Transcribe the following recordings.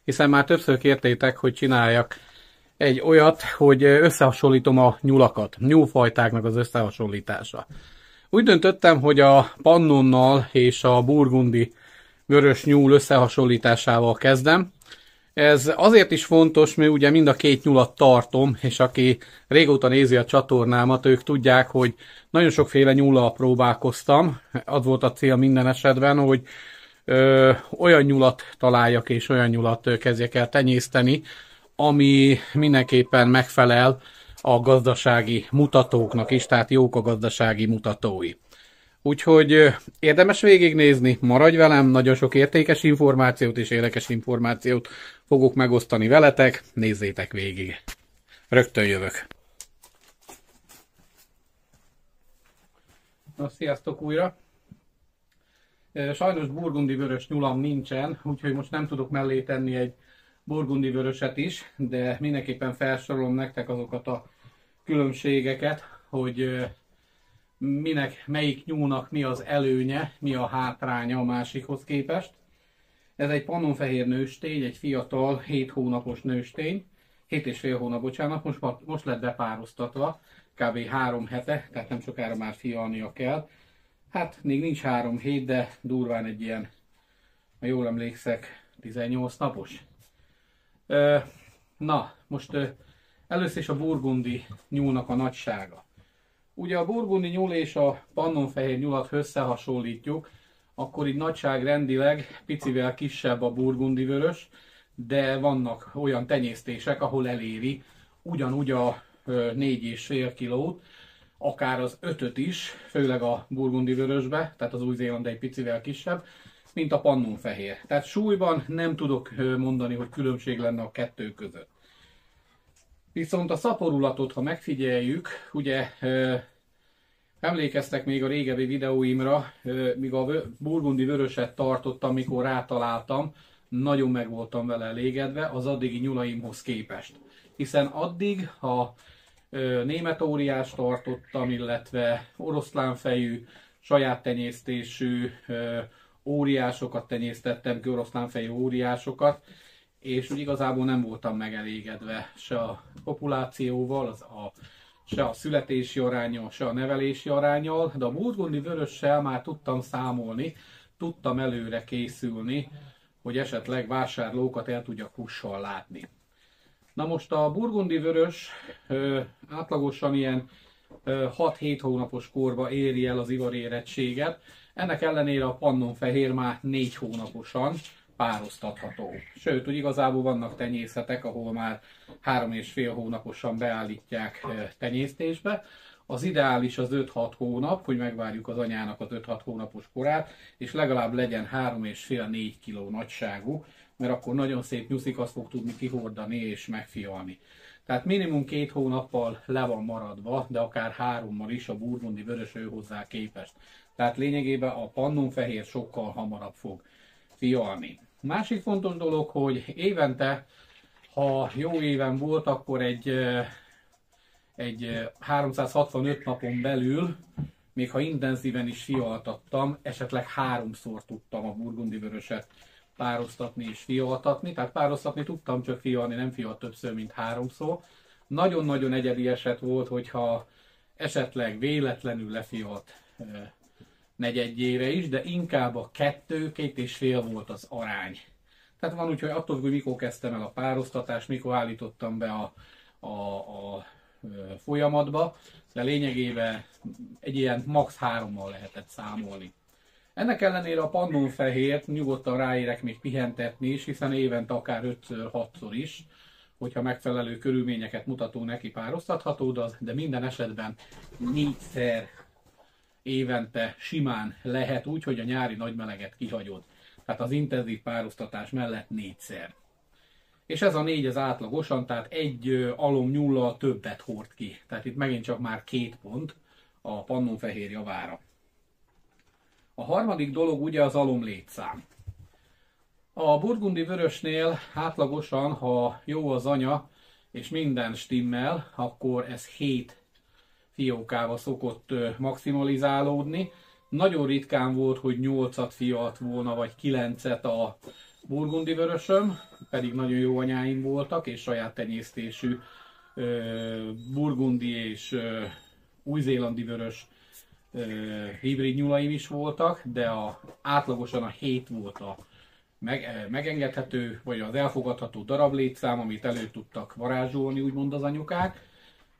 hiszen már többször kértétek, hogy csináljak egy olyat, hogy összehasonlítom a nyulakat, nyúlfajtáknak az összehasonlítása. Úgy döntöttem, hogy a pannonnal és a burgundi vörös nyúl összehasonlításával kezdem. Ez azért is fontos, mert ugye mind a két nyulat tartom, és aki régóta nézi a csatornámat, ők tudják, hogy nagyon sokféle nyúllal próbálkoztam. Az volt a cél minden esetben, hogy olyan nyulat találjak, és olyan nyulat kezdjek el tenyészteni, ami mindenképpen megfelel a gazdasági mutatóknak is, tehát jók a gazdasági mutatói. Úgyhogy érdemes végignézni, maradj velem, nagyon sok értékes információt és érdekes információt fogok megosztani veletek, nézzétek végig. Rögtön jövök. Na, sziasztok újra! Sajnos burgundi vörös nyulam nincsen, úgyhogy most nem tudok mellé tenni egy burgundi vöröset is, de mindenképpen felsorolom nektek azokat a különbségeket, hogy melyik nyúlnak mi az előnye, mi a hátránya a másikhoz képest. Ez egy pannonfehér nőstény, egy fiatal, 7 hónapos nőstény, 7,5 hónap, bocsánat, most lett bepároztatva, kb. 3 hete, tehát nem sokára már fialnia kell. Hát még nincs 3 hét, de durván egy ilyen, ha jól emlékszek, 18 napos. Na, most először is a burgundi nyúlnak a nagysága. Ugye a burgundi nyúl és a pannonfehér nyulat összehasonlítjuk, akkor így nagyságrendileg picivel kisebb a burgundi vörös, de vannak olyan tenyésztések, ahol eléri ugyanúgy a 4,5 kilót, akár az 5-öt is, főleg a burgundi vörösbe, tehát az új-zélandi egy picivel kisebb, mint a pannonfehér. Tehát súlyban nem tudok mondani, hogy különbség lenne a kettő között. Viszont a szaporulatot, ha megfigyeljük, ugye emlékeztek még a régebbi videóimra, míg a burgundi vöröset tartottam, mikor rátaláltam, nagyon meg voltam vele elégedve az addigi nyulaimhoz képest. Hiszen addig a német óriást tartottam, illetve oroszlánfejű, saját tenyésztésű óriásokat tenyésztettem ki, oroszlánfejű óriásokat, és úgy igazából nem voltam megelégedve se a populációval, se a születési arányal, se a nevelési arányal, de a burgundi vörössel már tudtam számolni, tudtam előre készülni, hogy esetleg vásárlókat el tudjak hússal látni. Na most a burgundi vörös átlagosan ilyen 6-7 hónapos korba éri el az ivarérettséget, ennek ellenére a pannonfehér már 4 hónaposan pároztatható. Sőt, úgy igazából vannak tenyészetek, ahol már 3,5 hónaposan beállítják tenyésztésbe. Az ideális az 5-6 hónap, hogy megvárjuk az anyának az 5-6 hónapos korát, és legalább legyen 3,5-4 kg nagyságú, mert akkor nagyon szép nyuszikat fog tudni kihordani és megfialni. Tehát minimum 2 hónappal le van maradva, de akár 3-mal is a burgundi vörös hozzá képest. Tehát lényegében a pannonfehér sokkal hamarabb fog fialni. Másik fontos dolog, hogy évente, ha jó éven volt, akkor egy 365 napon belül, még ha intenzíven is fialtattam, esetleg 3-szor tudtam a burgundi vöröset pároztatni és fialtatni. Tehát pároztatni tudtam, csak fialni nem fialt többször, mint 3-szor. Nagyon-nagyon egyedi eset volt, hogyha esetleg véletlenül lefialt negyedjére is, de inkább a 2-2,5 volt az arány. Tehát van úgy, hogy attól, hogy mikor kezdtem el a pároztatást, mikor állítottam be a folyamatba, de lényegében egy ilyen max. 3-mal lehetett számolni. Ennek ellenére a pannonfehért nyugodtan ráérek még pihentetni is, hiszen évente akár 5-6-szor is, hogyha megfelelő körülményeket mutató neki pároztatható, de minden esetben 4-szer évente simán lehet úgy, hogy a nyári nagymeleget kihagyod. Tehát az intenzív pároztatás mellett 4-szer. És ez a 4 az átlagosan, tehát egy alomnyullal többet hord ki. Tehát itt megint csak már 2 pont a pannonfehér javára. A harmadik dolog ugye az alomlétszám. A burgundi vörösnél átlagosan, ha jó az anya és minden stimmel, akkor ez 7 fiókával szokott maximalizálódni. Nagyon ritkán volt, hogy 8-at fialt volna, vagy 9-et burgundi vörösöm pedig nagyon jó anyáim voltak, és saját tenyésztésű burgundi és új-zélandi vörös hibrid nyulaim is voltak, de átlagosan a 7 volt a megengedhető, vagy az elfogadható darablétszám, amit elő tudtak varázsolni, úgymond az anyukák.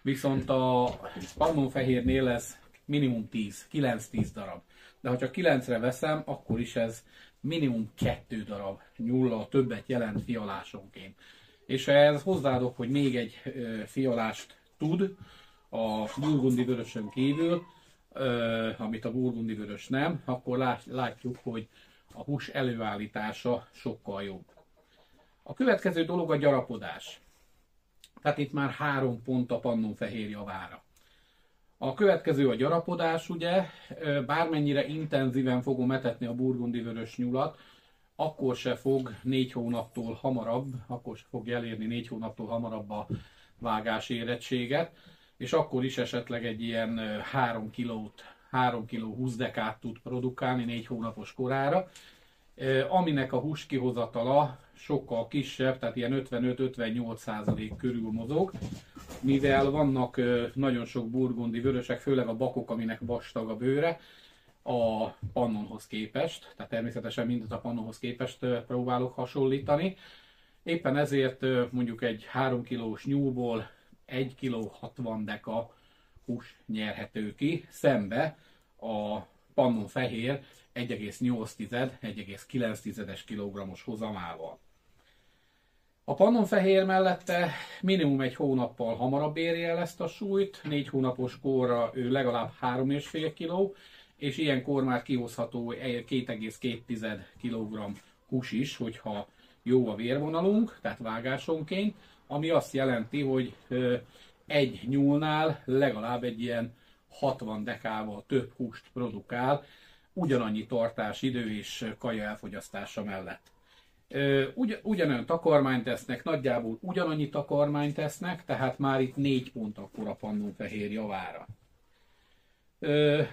Viszont a pannonfehérnél ez minimum 10, 9-10 darab. De ha csak 9-re veszem, akkor is ez minimum 2 darab nyulla, többet jelent fialásonként. És ha ehhez hozzáadok, hogy még egy fialást tud a burgundi vörösön kívül, amit a burgundi vörös nem, akkor látjuk, hogy a hús előállítása sokkal jobb. A következő dolog a gyarapodás. Tehát itt már 3 pont a pannonfehér javára. A következő a gyarapodás, ugye, bármennyire intenzíven fogom etetni a burgundi vörös nyulat, akkor se fog 4 hónaptól hamarabb, akkor se fog elérni 4 hónaptól hamarabb a vágás érettséget, és akkor is esetleg egy ilyen 3 kg 20 dekát tud produkálni 4 hónapos korára, aminek a hús kihozatala sokkal kisebb, tehát ilyen 55-58% körül mozog, mivel vannak nagyon sok burgundi vörösek, főleg a bakok, aminek vastag a bőre, a pannonhoz képest, tehát természetesen mindent a pannonhoz képest próbálok hasonlítani. Éppen ezért mondjuk egy 3 kilós nyúlból 1 kg 60 deka hús nyerhető ki, szembe a pannonfehér 1,8-1,9 kg-os hozamával. A pannonfehér mellette minimum 1 hónappal hamarabb éri el ezt a súlyt, 4 hónapos korra ő legalább 3,5 kg, és ilyenkor már kihozható 2,2 kg hús is, hogyha jó a vérvonalunk, tehát vágásonként, ami azt jelenti, hogy egy nyúlnál legalább egy ilyen 60 dekával több húst produkál, ugyanannyi tartásidő és kaja elfogyasztása mellett. Ugyanolyan takarmányt tesznek, nagyjából ugyanannyi takarmányt tesznek, tehát már itt 4 pont akkor a pannonfehér javára.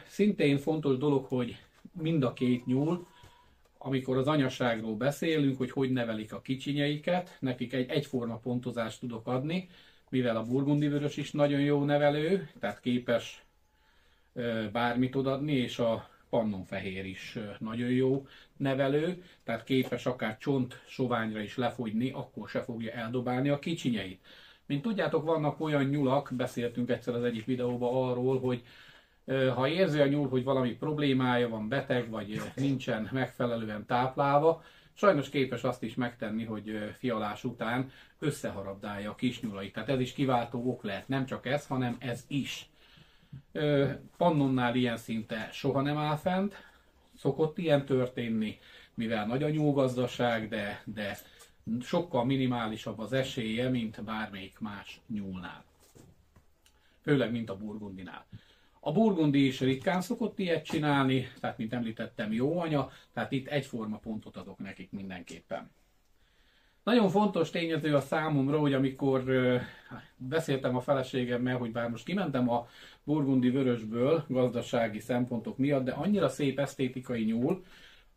Szintén fontos dolog, hogy mind a 2 nyúl, amikor az anyaságról beszélünk, hogy nevelik a kicsinyeiket, nekik egy egyforma pontozást tudok adni, mivel a burgundi vörös is nagyon jó nevelő, tehát képes bármit odaadni, és a pannonfehér is nagyon jó nevelő, tehát képes akár csontsoványra is lefogyni, akkor se fogja eldobálni a kicsinyeit. Mint tudjátok, vannak olyan nyulak, beszéltünk egyszer az egyik videóban arról, hogy ha érzi a nyúl, hogy valami problémája van, beteg, vagy nincsen megfelelően táplálva, sajnos képes azt is megtenni, hogy fialás után összeharabdálja a kisnyulait. Tehát ez is kiváltó ok lehet, nem csak ez, hanem ez is. Pannonnál ilyen szinte soha nem áll fent, szokott ilyen történni, mivel nagy a nyúlgazdaság, de sokkal minimálisabb az esélye, mint bármelyik más nyúlnál. Főleg, mint a burgundinál. A burgundi is ritkán szokott ilyet csinálni, tehát mint említettem, jó anya, tehát itt egyforma pontot adok nekik mindenképpen. Nagyon fontos tényező a számomra, hogy amikor beszéltem a feleségemmel, hogy bár most kimentem a burgundi vörösből gazdasági szempontok miatt, de annyira szép esztétikai nyúl,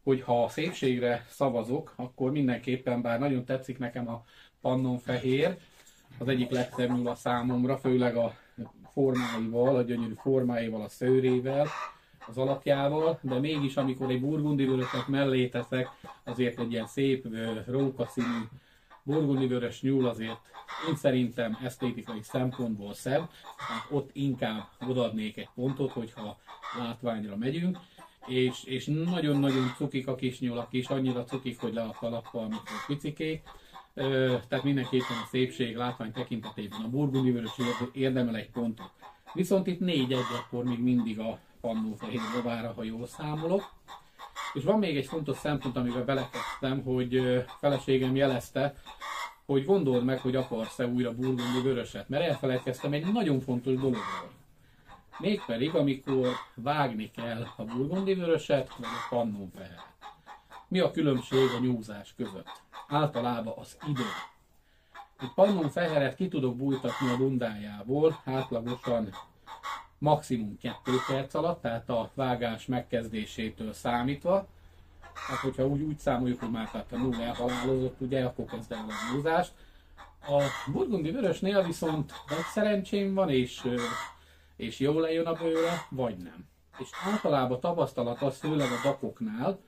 hogy ha szépségre szavazok, akkor mindenképpen, bár nagyon tetszik nekem a pannonfehér, az egyik legszebb nyúl a számomra, főleg a formáival, a gyönyörű formáival, a szőrével, az alakjával, de mégis amikor egy burgundi vöröset mellé teszek, azért egy ilyen szép rókaszínű burgundi vörös nyúl azért én szerintem esztétikai szempontból szebb, tehát ott inkább odaadnék egy pontot, hogyha látványra megyünk, és nagyon-nagyon cukik a kis nyulak is, annyira cukik, hogy le a kalappal, amikor picikék. Tehát mindenképpen a szépség, látvány tekintetében a burgundi vörös érdemel egy pontot. Viszont itt 4-1, akkor még mindig a pannonfehér javára, ha jól számolok. És van még egy fontos szempont, amivel belekezdtem, hogy feleségem jelezte, hogy gondold meg, hogy akarsz-e újra burgundi vöröset, mert elfelejtkeztem egy nagyon fontos dologról. Mégpedig, amikor vágni kell a burgundi vöröset, vagy a pannonfeheret. Mi a különbség a nyúzás között? Általában az idő. Egy pannonfeheret ki tudok bújtatni a lundájából átlagosan maximum 2 perc alatt, tehát a vágás megkezdésétől számítva, Hát hogyha úgy számoljuk, hogy már tehát a nulla elhalálozott, ugye, akkor kezd el a nyúzást. A burgundi vörösnél viszont vagy szerencsém van, és jól lejön a bőre, vagy nem. És általában tapasztalat az, főleg a dakoknál,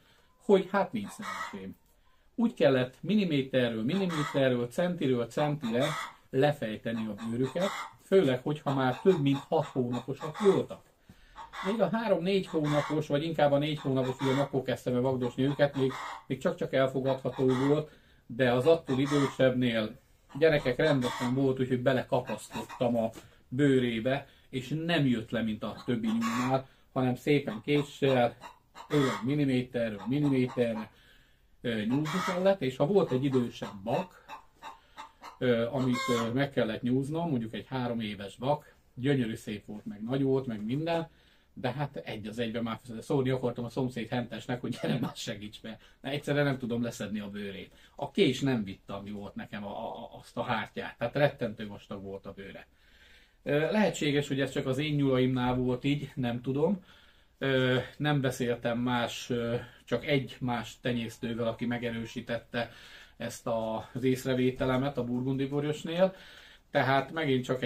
hogy hát nincs szerencsém. Úgy kellett milliméterről, centire lefejteni a bőrüket, főleg, hogyha már több mint 6 hónaposak voltak. Még a 3-4 hónapos, vagy inkább a 4 hónapos, ugye akkor kezdtem el vagdosni őket, még csak-csak elfogadható volt, de az attól idősebbnél gyerekek rendesen volt, úgyhogy belekapaszkodtam a bőrébe, és nem jött le, mint a többi nyúlnál, hanem szépen késsel, főleg milliméterre nyúzni kellett, és ha volt egy idősebb vak, amit meg kellett nyúznom, mondjuk egy 3 éves vak, gyönyörű szép volt, meg nagy volt, meg minden, de hát egy az egyben már szólni akartam a szomszéd hentesnek, hogy gyere már segíts be, mert egyszerűen nem tudom leszedni a bőrét. A kés nem vitte, ami volt nekem azt a hártyát, tehát rettentő vastag volt a bőre. Lehetséges, hogy ez csak az én nyulaimnál volt így, nem tudom. Nem beszéltem csak egy más tenyésztővel, aki megerősítette ezt az észrevételemet a burgundi borosnél. Tehát megint csak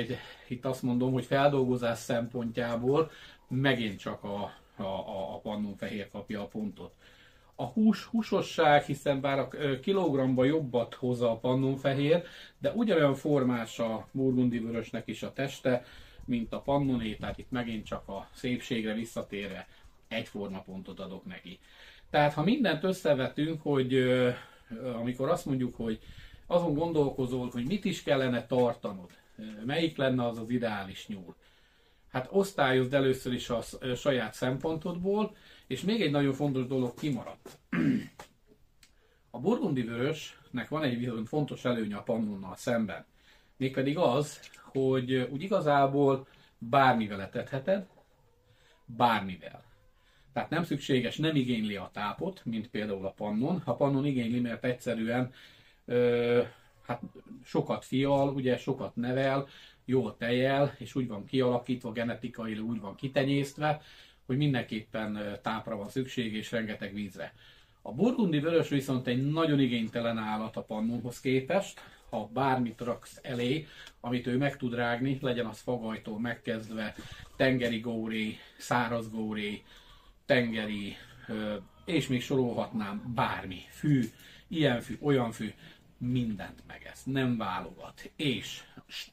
itt azt mondom, hogy feldolgozás szempontjából megint csak a pannonfehér kapja a pontot. A húsosság, hiszen bár a kilogramban jobbat hozza a pannonfehér, de ugyanolyan formás a burgundi vörösnek is a teste, mint a pannoné, tehát itt megint csak a szépségre visszatérve egyforma pontot adok neki. Tehát ha mindent összevetünk, hogy amikor azt mondjuk, hogy azon gondolkozol, hogy mit is kellene tartanod, melyik lenne az az ideális nyúl. Hát osztályozd először is a saját szempontodból, és még egy nagyon fontos dolog kimaradt. A burgundi vörösnek van egy viszont fontos előnye a pannonnal szemben. Mégpedig az, hogy úgy igazából bármivel etetheted, bármivel. Tehát nem szükséges, nem igényli a tápot, mint például a pannon. A pannon igényli, mert egyszerűen hát sokat fial, ugye sokat nevel, jól tejel, és úgy van kialakítva, genetikailag úgy van kitenyésztve, hogy mindenképpen tápra van szükség, és rengeteg vízre. A burgundi vörös viszont egy nagyon igénytelen állat a pannonhoz képest. Ha bármit raksz elé, amit ő meg tud rágni, legyen az fagajtól megkezdve, tengeri góré, száraz góré, tengeri, és még sorolhatnám bármi, fű, ilyen fű, olyan fű, mindent megesz, nem válogat, és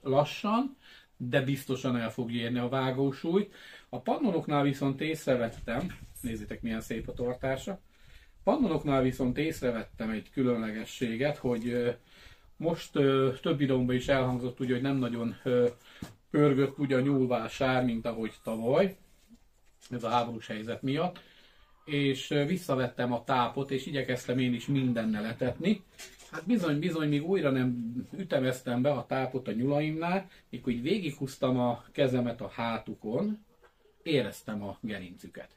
lassan, de biztosan el fog érni a vágósúlyt. A pannonoknál viszont észrevettem, nézzétek milyen szép a tartása, pannonoknál viszont észrevettem egy különlegességet, hogy most több videómban is elhangzott, ugye, hogy nem nagyon pörgött ugye a nyúlvásár, mint ahogy tavaly, ez a háborús helyzet miatt, és visszavettem a tápot, és igyekeztem én is mindennel etetni. Hát bizony, még újra nem ütemeztem be a tápot a nyulaimnál, mikor így végighúztam a kezemet a hátukon, éreztem a gerincüket.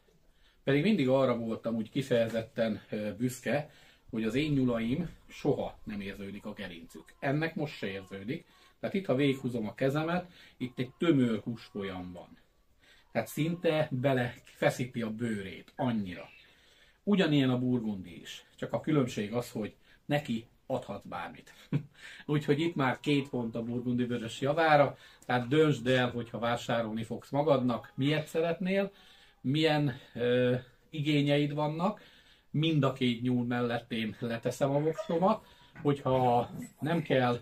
Pedig mindig arra voltam úgy kifejezetten büszke, hogy az én nyulaim soha nem érződik a gerincük. Ennek most se érződik. Tehát itt, ha végighúzom a kezemet, itt egy tömör húsfolyam van. Tehát szinte belefeszíti a bőrét, annyira. Ugyanilyen a burgundi is. Csak a különbség az, hogy neki adhatsz bármit. Úgyhogy itt már 2 pont a burgundi vörös javára, tehát döntsd el, hogyha vásárolni fogsz magadnak, miért szeretnél, milyen igényeid vannak, mind a 2 nyúl mellett én leteszem a voksomat, hogyha nem kell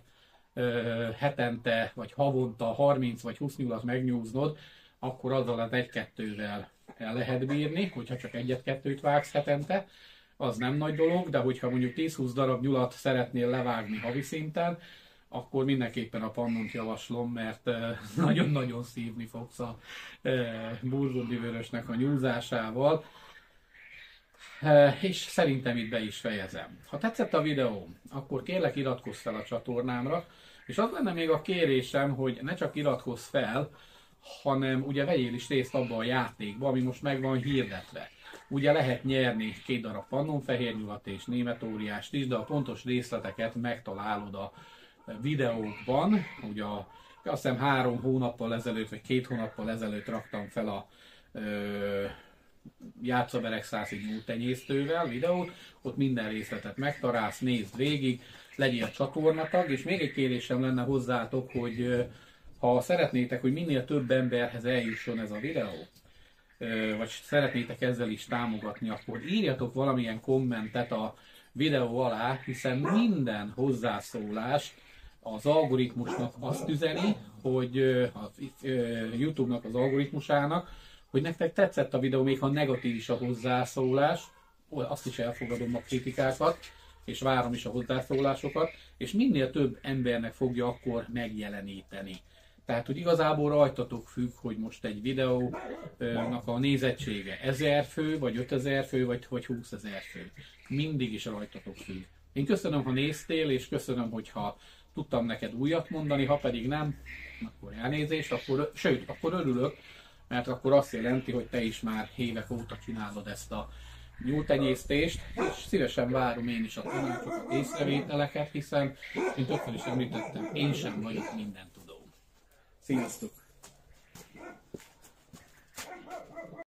hetente vagy havonta 30 vagy 20 nyulat megnyúznod, akkor azzal az 1-2-vel el lehet bírni, hogyha csak 1-2-t vágsz hetente, az nem nagy dolog, de hogyha mondjuk 10-20 darab nyulat szeretnél levágni havi szinten, akkor mindenképpen a pannont javaslom, mert nagyon-nagyon szívni fogsz a burgundi vörösnek a nyúzásával. És szerintem itt be is fejezem. Ha tetszett a videóm, akkor kérlek iratkozz fel a csatornámra, és az lenne még a kérésem, hogy ne csak iratkozz fel, hanem ugye vegyél is részt abba a játékba, ami most meg van hirdetve. Ugye lehet nyerni 2 darab pannonfehér nyulat és német óriást is, de a pontos részleteket megtalálod a videókban. Ugye azt hiszem 3 hónappal ezelőtt, vagy 2 hónappal ezelőtt raktam fel a Játsza Beregszászi nyúltenyésztővel videót, ott minden részletet megtalálsz, nézd végig, legyél csatornatag, és még egy kérésem lenne hozzátok, hogy ha szeretnétek, hogy minél több emberhez eljusson ez a videó, vagy szeretnétek ezzel is támogatni, akkor írjatok valamilyen kommentet a videó alá, hiszen minden hozzászólás az algoritmusnak azt üzeni, hogy a YouTube-nak az algoritmusának, hogy nektek tetszett a videó, még ha negatív is a hozzászólás, azt is elfogadom a kritikákat, és várom is a hozzászólásokat, és minél több embernek fogja akkor megjeleníteni. Tehát, hogy igazából rajtatok függ, hogy most egy videónak a nézettsége 1000 fő, vagy 5000 fő, vagy 20 000 fő. Mindig is rajtatok függ. Én köszönöm, ha néztél, és köszönöm, hogyha tudtam neked újat mondani, ha pedig nem, akkor elnézést, sőt, akkor örülök, mert akkor azt jelenti, hogy te is már évek óta csinálod ezt a nyúltenyésztést, és szívesen várom én is a tanácsokat, észrevételeket, hiszen, mint többször is említettem, én sem vagyok mindentudó. Sziasztok!